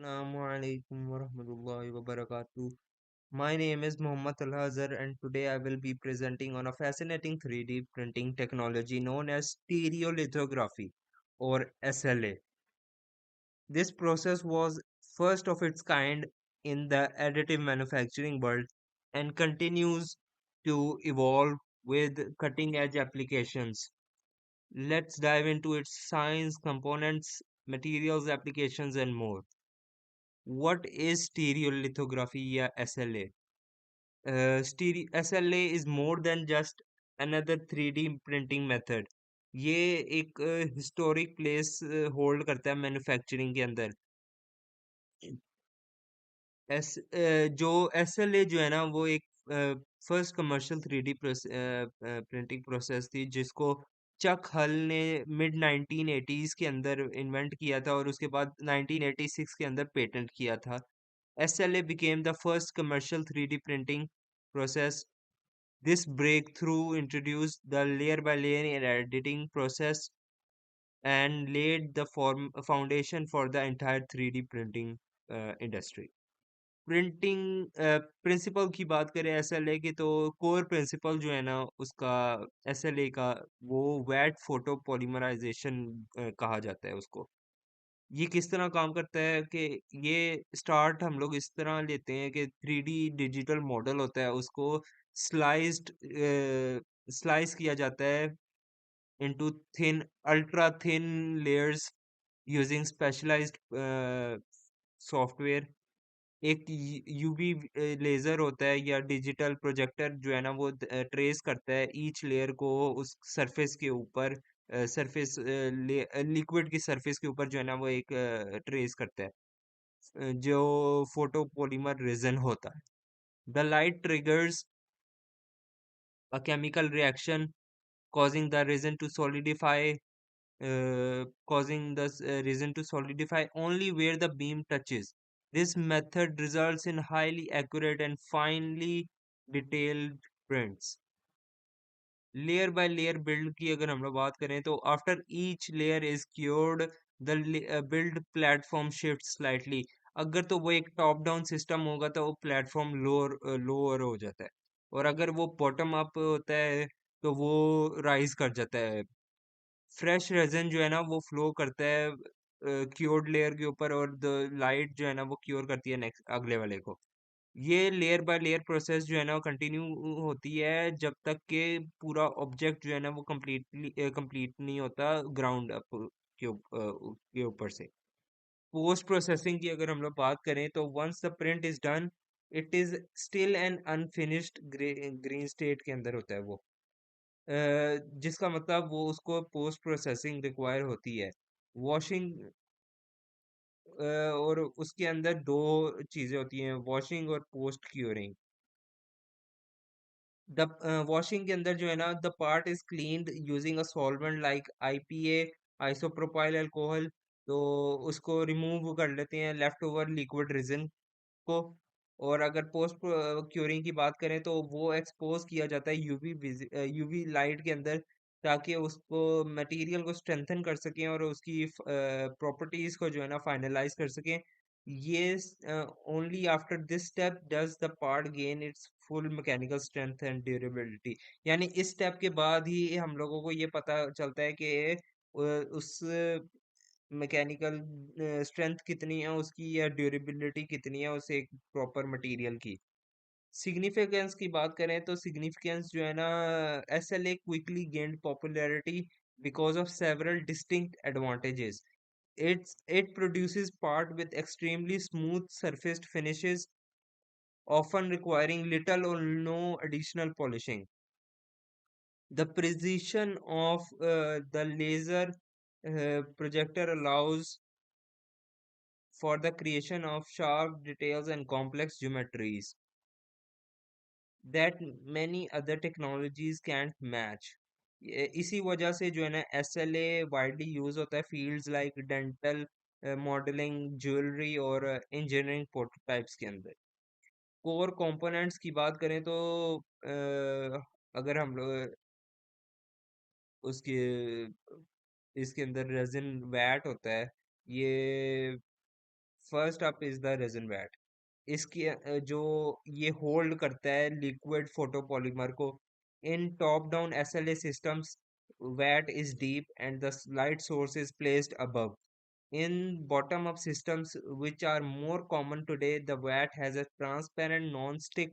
Assalamualaikum warahmatullahi wabarakatuh. My name is Muhammad Al Hazar, and today I will be presenting on a fascinating 3D printing technology known as stereolithography or SLA. This process was first of its kind in the additive manufacturing world and continues to evolve with cutting edge applications. Let's dive into its science, components, materials, applications, and more. What is stereolithography या SLA? SLA is more than just another 3D printing method. ये एक historic place hold करता है manufacturing के अंदर। जो SLA जो है ना वो एक first commercial 3D printing process थी जिसको चक हल ने मिड 1980s के अंदर इन्वेंट किया था और उसके बाद 1986 के अंदर पेटेंट किया था। SLA became the first commercial 3D printing process. This breakthrough introduced the layer by layer editing process and laid the foundation for the entire 3D printing industry. Printing principle की बात करें एसएलए की तो core principle जो है ना उसका SLA का वो वेट फोटो पॉलीमराइजेशन कहा जाता है उसको। ये किस तरह काम करता है कि ये स्टार्ट हम लोग इस तरह लेते हैं कि 3D डिजिटल मॉडल होता है उसको स्लाइस्ड स्लाइस किया जाता है into thin ultra thin layers using specialised software. एक यूवी लेजर होता है या डिजिटल प्रोजेक्टर जो है ना वो ट्रेस करता है ईच लेयर को उस सरफेस के ऊपर सरफेस लिक्विड की सरफेस के ऊपर जो है ना वो एक ट्रेस करता है जो फोटोपॉलीमर रेजिन होता है। The light triggers a chemical reaction causing the resin to solidify resin to solidify only where the beam touches. This method results in highly accurate and finely detailed prints. Layer by layer build की अगर हम लोग बात करें तो after each layer is cured the build platform shift slightly. अगर तो वो एक टॉप डाउन सिस्टम होगा तो वो प्लेटफॉर्म लोअर लोअर हो जाता है और अगर वो बॉटम अप होता है तो वो राइज कर जाता है। फ्रेश रेजन जो है ना वो फ्लो करता है क्योर्ड लेयर के ऊपर और द लाइट जो है ना वो क्योर करती है नेक्स्ट अगले वाले को। ये लेयर बाय लेयर प्रोसेस जो है ना कंटिन्यू होती है जब तक के पूरा ऑब्जेक्ट जो है ना वो कंप्लीट नहीं होता ग्राउंड अप के ऊपर से। पोस्ट प्रोसेसिंग की अगर हम लोग बात करें तो once the print is done it is still an unfinished green state के अंदर होता है वो। जिसका मतलब वो उसको पोस्ट प्रोसेसिंग रिक्वायर होती है। वॉशिंग और उसके अंदर दो चीजें होती हैं वॉशिंग और पोस्ट क्यूरिंग। द वॉशिंग के अंदर जो है ना the part is cleaned using a solvent like IPA isopropyl alcohol. तो उसको रिमूव कर लेते हैं लेफ्ट ओवर लिक्विड रिजिन को। और अगर पोस्ट क्यूरिंग की बात करें तो वो एक्सपोज किया जाता है यूवी लाइट के अंदर ताकि उसको मटेरियल को स्ट्रेंथन कर सकें और उसकी प्रॉपर्टीज को जो है ना फाइनलाइज कर सकें। ये only after this step does the part gain it's full mechanical strength and durability. यानी इस स्टेप के बाद ही हम लोगों को ये पता चलता है कि उस मैकेनिकल स्ट्रेंथ कितनी है उसकी या ड्यूरेबिलिटी कितनी है उस एक प्रॉपर मटेरियल की। सिग्निफिकेंस की बात करें तो सिग्निफिकेंस जो है ना SLA quickly gained popularity because of several distinct advantages. It produces part with extremely smooth surfaced finishes, often requiring little or no additional polishing. The precision of the laser projector allows for the creation of sharp details and complex geometries that many other technologies can't match. इसी वजह से जो है ना SLA widely use होता है fields like dental modelling jewellery और engineering prototypes के अंदर। कोर कंपोनेंट्स की बात करें तो अगर हम लोग उसके इसके अंदर रेजिन वैट होता है। ये first up is the resin vat. इसकी जो ये होल्ड करता है लिक्विड फोटोपॉलीमर को in top down SLA systems. Vat is deep and the light source is placed above. In bottom up systems, which are more common today, the vat has a transparent non-stick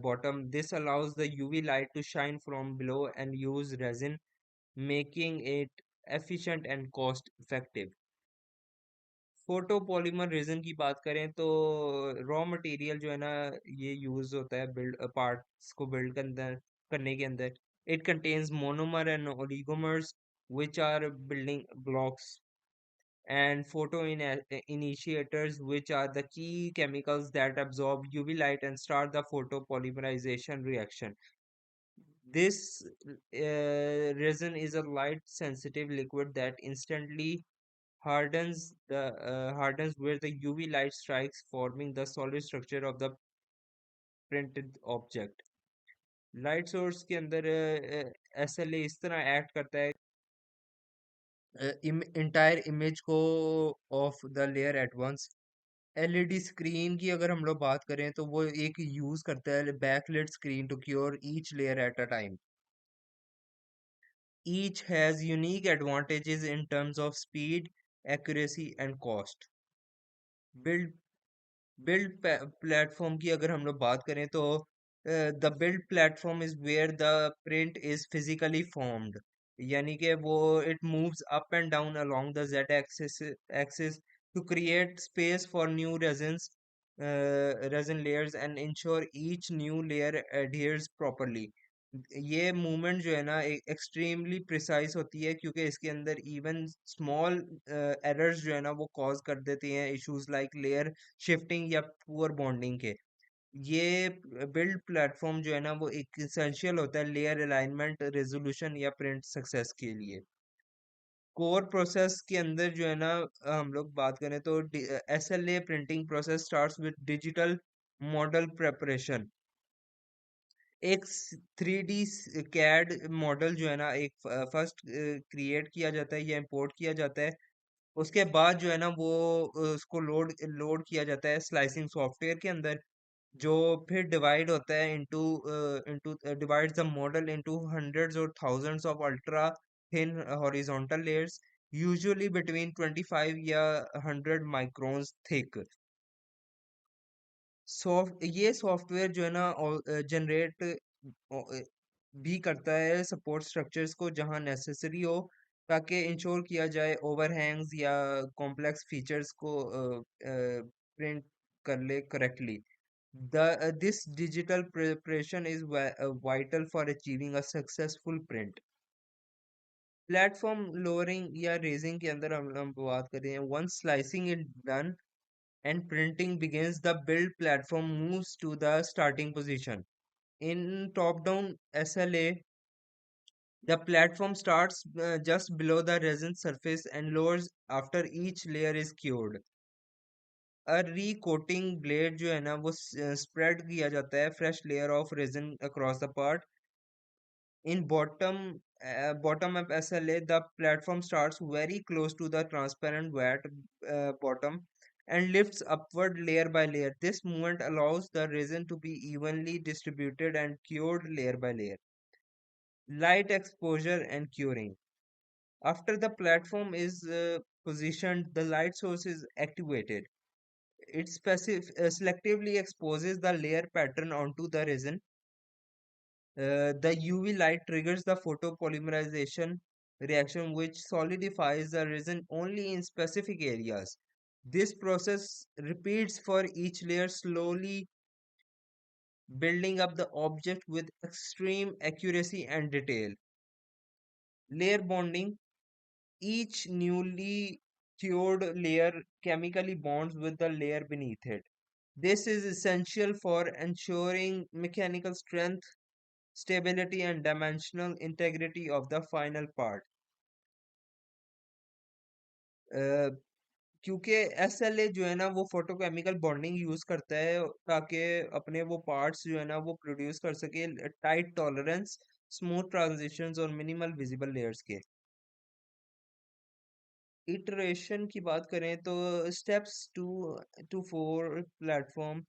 bottom. This allows the UV light to shine from below and use resin, making it efficient and cost effective. Photopolymer resin की बात करें तो raw material जो है ना, ये use होता है बिल्ड पार्ट्स को बिल्ड करने के अंदर। It contains monomer and oligomers which are building blocks and initiators, which are the key chemicals that absorb UV light and start the photopolymerization reaction. This resin is a light sensitive liquid that instantly hardens where the UV light strikes, forming the solid structure of the printed object. Light source के अंदर SLA इस तरह act करता है entire image को of the layer at once. LED screen की अगर हम लोग बात करें तो वो एक यूज करता है backlit screen to cure each layer at a time. Each has unique advantages in terms of speed, accuracy and cost. Build build platform की अगर हम लोग बात करें तो the build platform is where the print is physically formed. यानी कि वो it moves up and down along the Z axis to create space for new resin layers and ensure each new layer adheres properly। ये movement जो है ना extremely precise होती है, क्योंकि इसके अंदर इवन स्मॉल एरर्स जो है ना वो कॉज कर देते हैं इश्यूज लाइक लेयर शिफ्टिंग या पुअर बॉन्डिंग के। ये बिल्ड प्लेटफॉर्म जो है ना वो एक इसेंशियल होता है लेयर अलाइनमेंट, रेजोल्यूशन या प्रिंट सक्सेस के लिए। कोर प्रोसेस के अंदर जो है ना हम लोग बात करें तो SLA printing process starts with digital model preparation. एक 3D कैड मॉडल जो है ना एक फर्स्ट क्रिएट किया जाता है या इंपोर्ट किया जाता है। उसके बाद जो है ना वो उसको लोड किया जाता है स्लाइसिंग सॉफ्टवेयर के अंदर, जो फिर डिवाइड होता है into into divides the model into hundreds और thousands of ultra thin horizontal layers, usually between 25 या 100 माइक्रोन्स थिक। ये सॉफ्टवेयर जो है ना जनरेट भी करता है सपोर्ट स्ट्रक्चर्स को जहां नेसेसरी हो, ताकि इंश्योर किया जाए ओवरहैंग्स या कॉम्प्लेक्स फीचर्स को प्रिंट कर ले correctly. This digital preparation is vital for achieving a successful print। Platform lowering या रेजिंग के अंदर हम बात कर रहे हैं। once slicing is done and printing begins, the build platform moves to the starting position। In top-down SLA, the platform starts just below the resin surface and lowers after each layer is cured। A recoating blade जो है ना वो spread किया जाता है fresh layer of resin across the part। In bottom up SLA, the platform starts very close to the transparent wet bottom and lifts upward layer by layer. This movement allows the resin to be evenly distributed and cured layer by layer. Light exposure and curing. After the platform is positioned, the light source is activated. It selectively exposes the layer pattern onto the resin. The UV light triggers the photopolymerization reaction, which solidifies the resin only in specific areas. This process repeats for each layer, slowly building up the object with extreme accuracy and detail. Layer bonding. Each newly cured layer chemically bonds with the layer beneath it. This is essential for ensuring mechanical strength, stability and dimensional integrity of the final part। अ, क्योंकि SLA जो है ना वो photochemical bonding use करता है ताकि अपने वो पार्ट्स जो है ना वो प्रोड्यूस कर सके टाइट टॉलरेंस, स्मूथ ट्रांजिशंस और मिनिमल विजिबल लेयर्स के। इटरेशन की बात करें तो steps two to four platform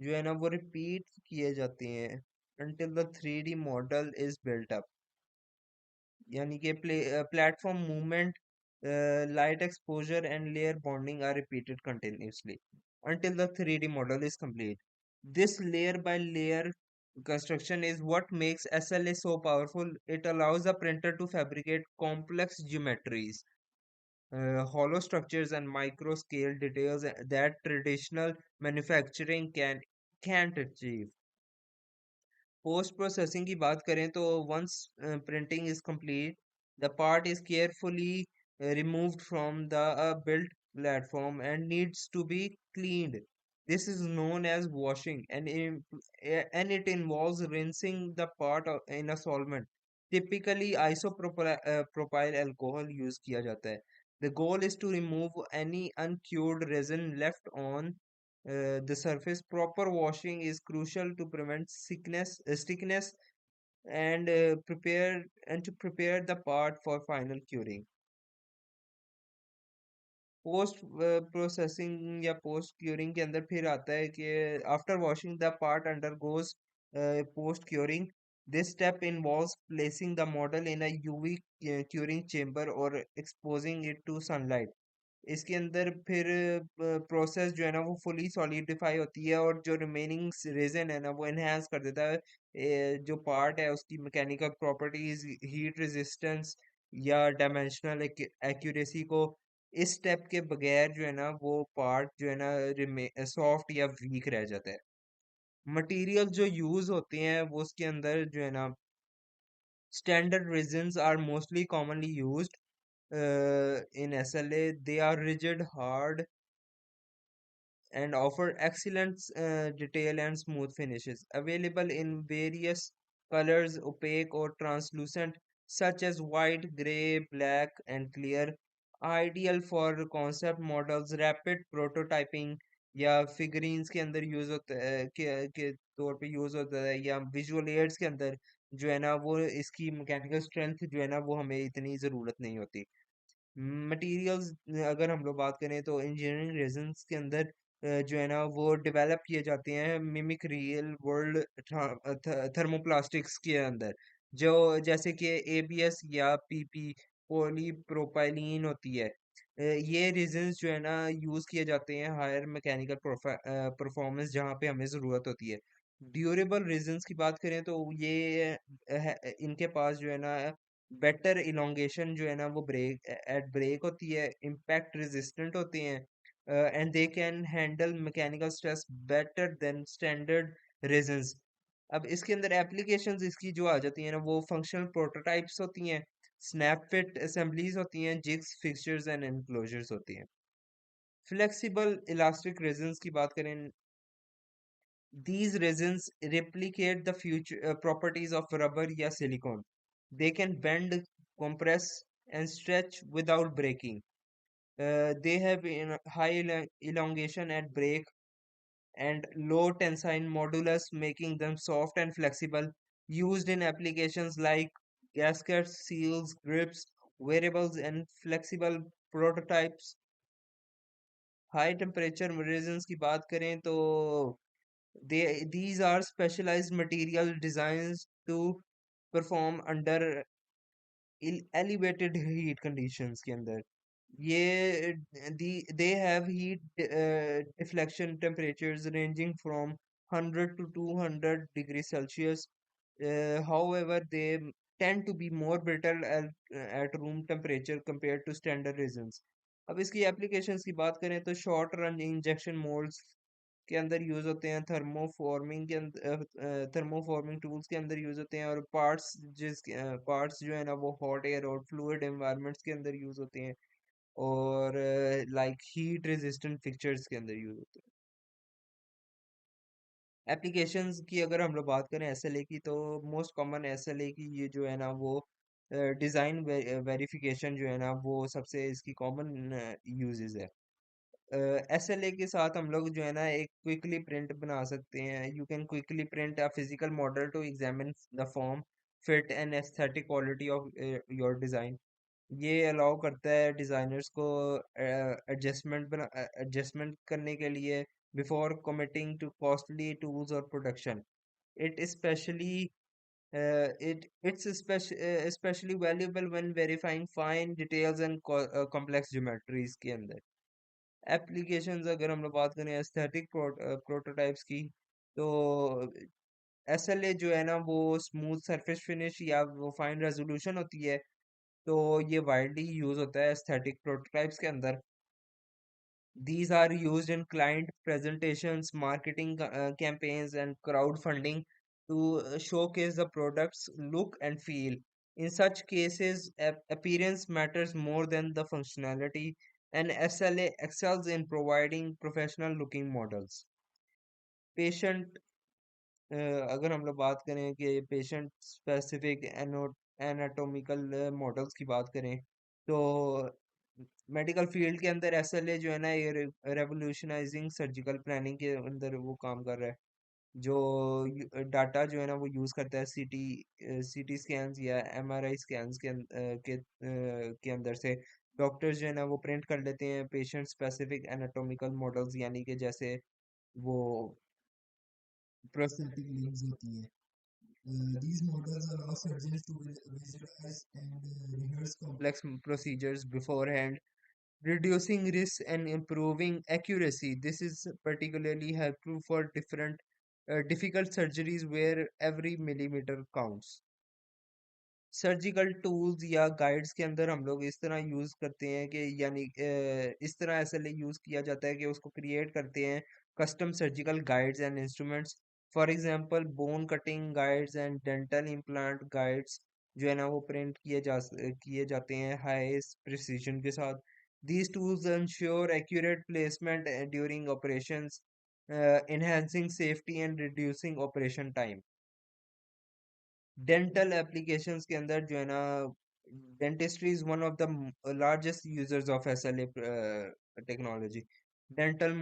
जो है ना वो रिपीट किए जाते हैं until the 3D model is built up. यानी कि platform movement, light exposure and layer bonding are repeated continuously until the 3D model is complete. This layer by layer construction is what makes SLA so powerful. It allows the printer to fabricate complex geometries, hollow structures, and micro scale details that traditional manufacturing can't achieve. Post processing की बात करें तो once printing is complete, the part is carefully removed from the built platform and needs to be cleaned. This is known as washing, and it involves rinsing the part in a solvent. Typically, isopropyl alcohol use किया जाता है. The goal is to remove any uncured resin left on the surface. Proper washing is crucial to prevent stickiness, and to prepare the part for final curing. Post processing या post curing के अंदर फिर आता है कि after washing the part undergoes post curing. This step involves placing the model in a UV curing chamber और exposing it to sunlight. इसके अंदर फिर प्रोसेस जो है ना वो फुली सॉलिडिफाई होती है और जो रिमेनिंग रेजन है ना वो एनहेंस कर देता है जो पार्ट है उसकी मैकेनिकल प्रॉपर्टीज, हीट रेजिस्टेंस या डायमेंशनल एक्यूरेसी को. इस स्टेप के बगैर जो है ना वो पार्ट जो है ना सॉफ्ट या वीक रह जाता है. मटेरियल जो यूज होते हैं वो उसके अंदर जो है ना standard resins are mostly commonly used in SLA. They are rigid, hard, and offer excellent detail and smooth finishes. Available in various colors, opaque or translucent, such as white, gray, black, and clear. Ideal for concept models, rapid prototyping या figurines के अंदर use होता है के तौर पे use होता है, या विजुअल एड्स के अंदर जो है ना वो इसकी मैकेनिकल स्ट्रेंथ जो है ना वो हमें इतनी ज़रूरत नहीं होती. मटेरियल्स अगर हम लोग बात करें तो इंजीनियरिंग रेजन्स के अंदर जो है ना वो डेवलप किए जाते हैं मिमिक रियल वर्ल्ड थर्मोप्लास्टिक्स के अंदर, जो जैसे कि एबीएस या पीपी पॉलीप्रोपाइलीन होती है. ये रेजन्स जो है ना यूज किए जाते हैं हायर मैकेनिकल परफॉर्मेंस जहाँ पे हमें ज़रूरत होती है. ड्यूरेबल रेजन्स की बात करें तो ये इनके पास जो है ना बेटर इलोंगेशन जो है ना वो ब्रेक होती है, इम्पैक्ट रेजिस्टेंट होते हैं, and they can handle mechanical stress better than standard resins. अब इसके अंदर एप्लीकेशंस इसकी जो आ जाती हैं ना वो फंक्शनल प्रोटोटाइप्स होती हैं, स्नैप फिट असेंबलीज होती हैं, जिग्स फिक्सचर्स एंड एनक्लोजर्स होती हैं. फ्लेक्सिबल इलास्टिक रेजन्स की बात करें, these resins replicate the future properties of rubber या silicone. They can bend, compress, and stretch without breaking. They have high elongation at break and low tensile modulus, making them soft and flexible. Used in applications like gaskets, seals, grips, wearables, and flexible prototypes. High temperature resins की बात करें तो these are specialized material designs to perform under elevated heat conditions के अंदर. ये they have heat deflection temperatures ranging from 100 to 200 degrees Celsius. However, they tend to be more brittle at room temperature compared to standard resins. अब इसकी applications की बात करें तो short run injection moulds के अंदर यूज होते हैं, थर्मोफॉर्मिंग के अंदर थर्मोफॉर्मिंग टूल्स के अंदर यूज होते हैं, और पार्ट्स जो है ना वो हॉट एयर और फ्लूइड एनवायरनमेंट्स के अंदर यूज होते हैं, और लाइक हीट रेजिस्टेंट फिक्चर्स के अंदर यूज होते हैं. एप्लीकेशंस की अगर हम लोग बात करें एसएलए की तो मोस्ट कॉमन एसएलए की ये जो है ना वो डिज़ाइन वेरिफिकेशन जो है ना वो सबसे इसकी कॉमन यूजेस है. एसएलए के साथ हम लोग जो है ना एक क्विकली प्रिंट बना सकते हैं. You can quickly print a physical model to examine the form, fit and aesthetic quality of your design. ये अलाउ करता है डिजाइनर्स को एडजस्टमेंट करने के लिए before committing to costly tools और production. It specially especially valuable when verifying fine details and complex geometries के अंदर। एप्लीकेशंस अगर हम लोग बात करें एस्थेटिक प्रोटोटाइप्स की, तो एसएलए जो है ना वो स्मूथ सरफेस फिनिश या वो फाइन रेजोल्यूशन होती है, तो ये वाइडली यूज होता है एस्थेटिक प्रोटोटाइप्स के अंदर। These are used in client presentations, marketing campaigns, and crowdfunding to showcase the product's look and feel. In such cases, appearance matters more than the functionality, and SLA excels in providing professional looking models. Patient अगर हम लोग बात करें कि patient specific anatomical models की बात करें, तो मेडिकल फील्ड के अंदर एसएलए जो है ना ये रेवोल्यूशनाइजिंग सर्जिकल प्लानिंग के अंदर वो काम कर रहा है। जो डाटा जो है ना वो यूज करता है सीटी स्कैन्स या एमआरआई स्कैन्स के अंदर से डॉक्टर्स जो है ना वो प्रिंट कर लेते हैं पेशेंट स्पेसिफिक एनाटॉमिकल मॉडल्स, यानी कि जैसे वो प्रोस्थेटिक लिम्स होती है। These models allow surgeons to visualize and rehearse complex procedures beforehand, reducing risks and improving accuracy. This is particularly helpful for different difficult surgeries where every millimeter counts। Surgical tools या guides के अंदर हम लोग इस तरह use करते हैं कि यानी इस तरह एसएलए यूज किया जाता है कि उसको क्रिएट करते हैं custom surgical guides and instruments. For example bone cutting guides and dental implant guides जो है ना वो प्रिंट किए जाते हैं हाई प्रिसीजन के साथ। these tools ensure accurate placement during operations, enhancing safety and reducing operation time। Dental applications के अंदर जो है ना dentistry is one of the largest users of SLA technology. Dental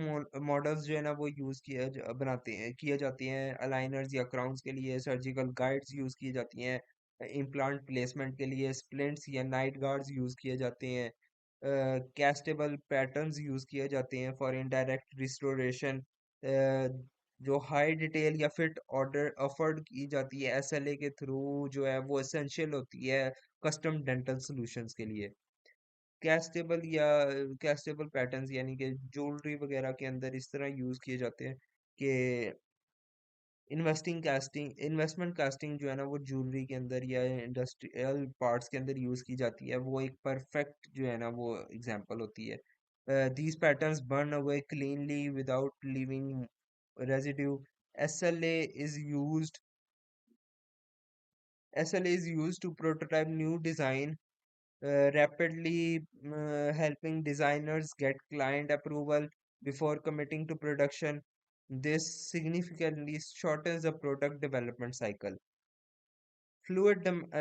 models जो है ना वो यूज किए जाती हैं अलाइनर्स या क्राउन्स के लिए, सर्जिकल गाइड्स यूज की जाती हैं इम्प्लांट प्लेसमेंट के लिए, स्प्लिंट्स या नाइट गार्ड्स यूज किए जाते हैं, कैस्टेबल पैटर्न्स यूज किए जाते हैं फॉर इनडायरेक्ट रिस्टोरेशन। जो हाई डिटेल या फिट ऑर्डर अफोर्ड की जाती है एसएलए के थ्रू जो है वो एसेंशियल होती है कस्टम डेंटल सॉल्यूशंस के लिए। कैस्टेबल पैटर्न्स यानी कि ज्वेलरी वगैरह के अंदर इस तरह यूज किए जाते हैं कि इन्वेस्टमेंट कास्टिंग जो है ना वो ज्वेलरी के अंदर या इंडस्ट्रियल पार्ट्स के अंदर यूज की जाती है, वो एक परफेक्ट जो है ना वो एग्जांपल होती है। these patterns burn away cleanly without leaving residue। SLA is used SLA is used to prototype new design rapidly, helping designers get client approval before committing to production। This significantly shortens the product development cycle। Fluid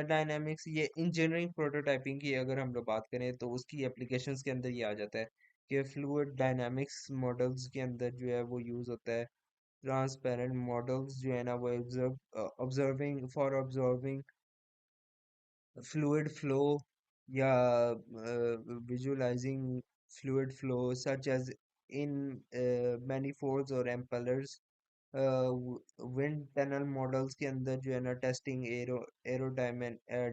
dynamics ये engineering prototyping की अगर हम लोग बात करें तो उसकी applications के अंदर ये आ जाता है कि फ्लूइड डायनामिक्स मॉडल्स के अंदर जो है वो यूज होता है ट्रांसपेरेंट मॉडल्स जो है ना वो ऑब्जर्विंग fluid flow या visualizing fluid flow such as in manifolds or impellers। Wind tunnel models के अंदर जो है ना टेस्टिंग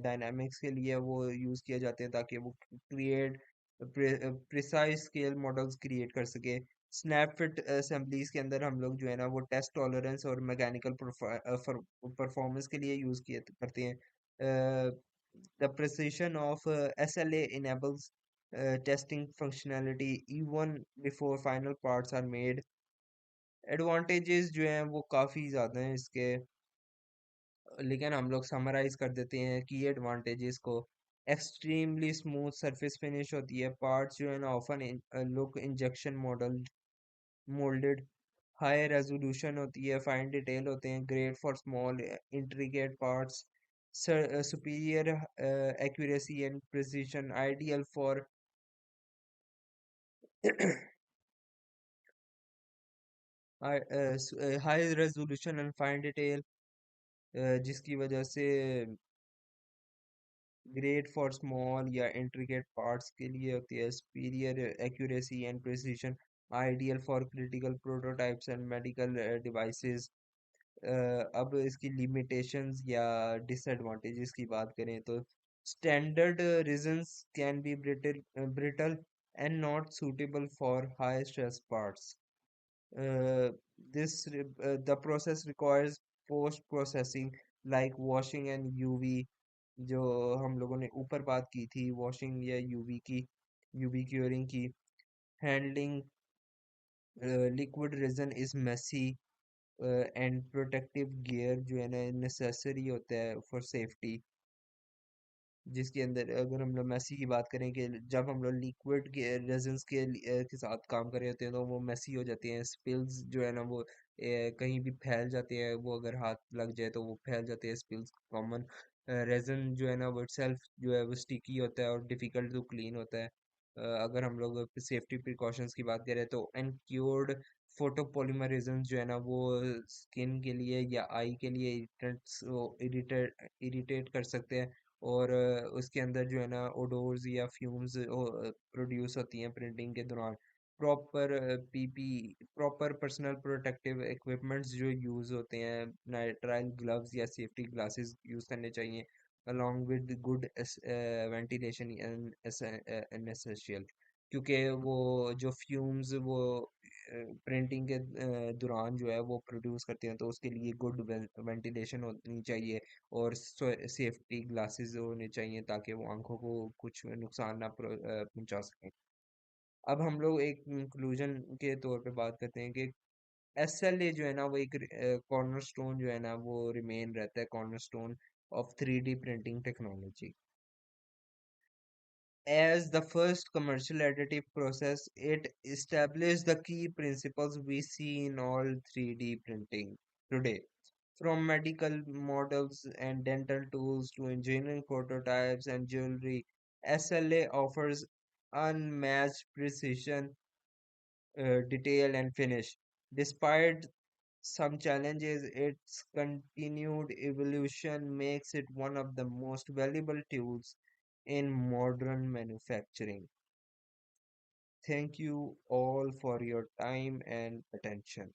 डायनामिक्स के लिए वो यूज किए जाते हैं ताकि वो create precise scale models create कर सके। स्नैपफिट असेंबलीज के अंदर हम लोग जो है ना वो टेस्ट टॉलरेंस और मैकेनिकल परफॉर्मेंस के लिए यूज किए करते हैं। The precision of SLA enables testing functionality even before final parts are made। Advantages जो हैं वो काफ़ी ज़्यादा हैं इसके, लेकिन हम लोग समराइज कर देते हैं कि एडवांटेजेस को। एक्सट्रीमली स्मूथ सरफेस फिनिश होती है, पार्ट्स जो है ना often look injection model moulded. High resolution होती है, फाइन डिटेल होते हैं, great for small intricate parts. Superior accuracy and precision, ideal for high resolution and fine detail, जिसकी वजह से ग्रेट फॉर स्मॉल या इंट्रिकेट पार्ट्स के लिए होती है, superior accuracy and precision, ideal for critical prototypes and medical devices. अब इसकी लिमिटेशंस या डिसएडवांटेजेस की बात करें तो standard reasons can be brittle and not suitable for high stress parts. The process requires post processing like washing and UV, जो हम लोगों ने ऊपर बात की थी, वॉशिंग या यूवी क्योरिंग की. Handling liquid resin is messy and protective gear जो है ना नेसेसरी होता है फॉर सेफ्टी. जिसके अंदर अगर हम लोग मेसी की बात करें कि जब हम लोग लिक्विड के रेजन्स के साथ काम कर रहे होते हैं तो वो मेसी हो जाते हैं. स्पिल्स जो है ना वो कहीं भी फैल जाते हैं, वो अगर हाथ लग जाए तो वो फैल जाते हैं स्पिल्स. कॉमन रेजन जो है ना वो इटसेल्फ जो है वो स्टिकी होता है और डिफिकल्ट टू क्लीन होता है. अगर हम लोग सेफ्टी प्रिकॉशंस की बात करें तो एनक्योर्ड फोटोपॉलीमरिज्म जो है ना वो स्किन के लिए या आई के लिए इरिटेट कर सकते हैं. और उसके अंदर जो है ना ओडोर्स या फ्यूम्स प्रोड्यूस होती हैं प्रिंटिंग के दौरान. Proper PP proper personal protective equipments जो यूज़ होते हैं, नाइट्राइल ग्लव्स या सेफ्टी ग्लासेस यूज़ करने चाहिए along with good ventilation and essential. क्योंकि वो जो फ्यूम्स वो प्रिंटिंग के दौरान जो है वो प्रोड्यूस करते हैं तो उसके लिए गुड वेंटिलेशन होनी चाहिए और सेफ्टी ग्लासेस होने चाहिए ताकि वो आंखों को कुछ नुकसान ना पहुंचा सकें. अब हम लोग एक इंक्लूजन के तौर पे बात करते हैं कि एसएलए जो है ना वो एक कॉर्नरस्टोन जो है ना वो रिमेन रहता है cornerstone of 3D printing technology. As the first commercial additive process, it established the key principles we see in all 3D printing today. From medical models and dental tools to engineering prototypes and jewelry, SLA offers unmatched precision, detail, and finish. Despite some challenges, its continued evolution makes it one of the most valuable tools in modern manufacturing. Thank you all for your time and attention.